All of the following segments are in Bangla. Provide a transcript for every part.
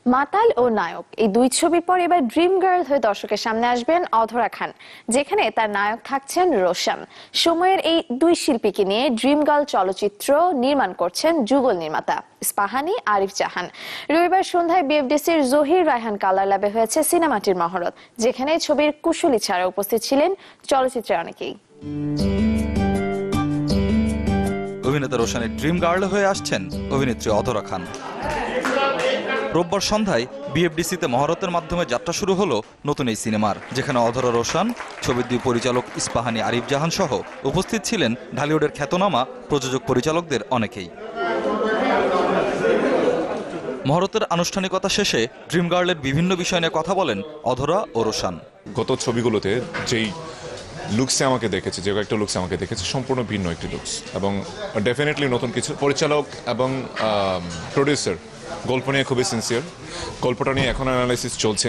মাতাল ও নায়ক এই দুই ছবির পর এবার ড্রিম গার্ল হয়ে দর্শকের সামনে আসবেন অধরা খান, যেখানে তার নায়ক থাকছেন রোশান। সময়ের এই দুই শিল্পীকে নিয়ে ড্রিম গার্ল চলচ্চিত্র নির্মাণ করছেন যুগল নির্মাতা ইস্পাহানী আরিফ জাহান। রবিবার সন্ধ্যায় বিএফডিসির জহির রায়হান কালার ল্যাবে হয়েছে সিনেমাটির মহরত, যেখানে ছবির কুশলী ছাড়া উপস্থিত ছিলেন চলচ্চিত্রের অনেকেই। অভিনেতা রোশানের ড্রিম গার্ল হয়ে আসছেন অভিনেত্রী অধরা খান। রোববার সন্ধ্যায় বিএফডিসিতে মহরতের মাধ্যমে যাত্রা শুরু হলো নতুন এই সিনেমার, যেখানে অধরা রোশান, ছবির দুই পরিচালক ইস্পাহানী আরিফ জাহান সহ উপস্থিত ছিলেন ঢালিউডের খ্যাতনামা প্রযোজক পরিচালকদের অনেকেই। মহরতের আনুষ্ঠানিকতা শেষে ড্রিম গার্লের বিভিন্ন বিষয় নিয়ে কথা বলেন অধরা ও রোশান। গত ছবিগুলোতে যেই লুকসে আমাকে দেখেছে, যে একটা লুকসে আমাকে দেখেছে, সম্পূর্ণ ভিন্ন একটি লুকস এবং ডেফিনেটলি নতুন কিছু। পরিচালক এবং প্রডিউসার গল্প নিয়ে খুবই সিনসিয়ার, গল্পটা নিয়ে এখন অ্যানালাইসিস চলছে।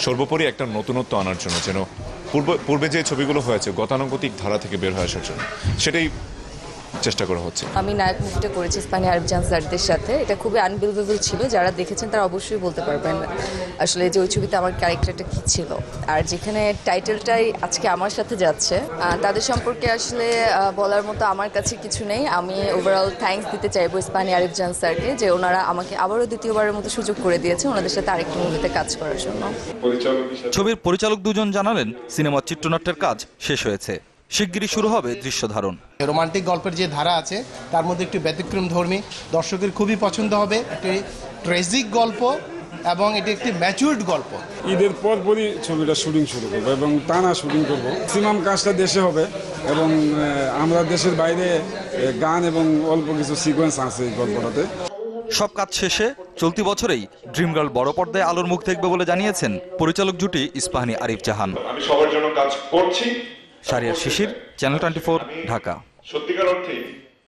সর্বোপরি একটা নতুনত্ব আনার জন্য, যেন পূর্বে যে ছবিগুলো হয়েছে গতানুগতিক ধারা থেকে বের হয়ে আসার জন্য, সেটাই চেষ্টা করা হচ্ছে। আমি নায়ক মুভিটা করেছি ইস্পাহানী আরিফ জাহান স্যারদের সাথে। এটা খুবই আনবিলিভেবল ছিল, যারা দেখেছেন তারা অবশ্যই বলতে পারবেন আসলে যে ওই ছবিতে আমার ক্যারেক্টারটা কী ছিল। আর যেখানে টাইটেলটাই আজকে আমার সাথে যাচ্ছে, তাদের সম্পর্কে আসলে বলার মতো আমার কাছে কিছু নেই। আমি ওভারঅল থ্যাঙ্কস দিতে চাইবো ইস্পাহানী আরিফ জাহান স্যারকে, যে ওনারা আমাকে আবারও দ্বিতীয়বারের মতো সুযোগ করে দিয়েছে ওনাদের সাথে আরেকটি মুভিতে কাজ করার জন্য। ছবির পরিচালক দুজন জানালেন সিনেমার চিত্রনাট্যের কাজ শেষ হয়েছে, শিগগিরই শুরু হবে দৃশ্যধারণ। রোমান্টিক গল্পের যে ধারা আছে তার মধ্যে একটি ব্যতিক্রম ধর্মী, দর্শকের খুবই পছন্দ হবে। একটি ট্রেজিক গল্প এবং এটি একটি ম্যাচিউরড গল্প। ঈদের পরপরই ছবিটা শুটিং শুরু করবো এবং টানা শুটিং করবো। ম্যাক্সিমাম কাজটা দেশে হবে এবং আমরা দেশের বাইরে গান এবং অল্প কিছু সিকোয়েন্স আছে এই গল্পটাতে। সব কাজ শেষে চলতি বছরেই ড্রিম গার্ল বড় পর্দায় আলোর মুখ দেখবে বলে জানিয়েছেন পরিচালক জুটি ইস্পাহানী আরিফ জাহান। আমি সবার জন্য কাজ করছি। শাহরিয়ার শিশির, চ্যানেল 24, ঢাকা। সত্যিকার অর্থে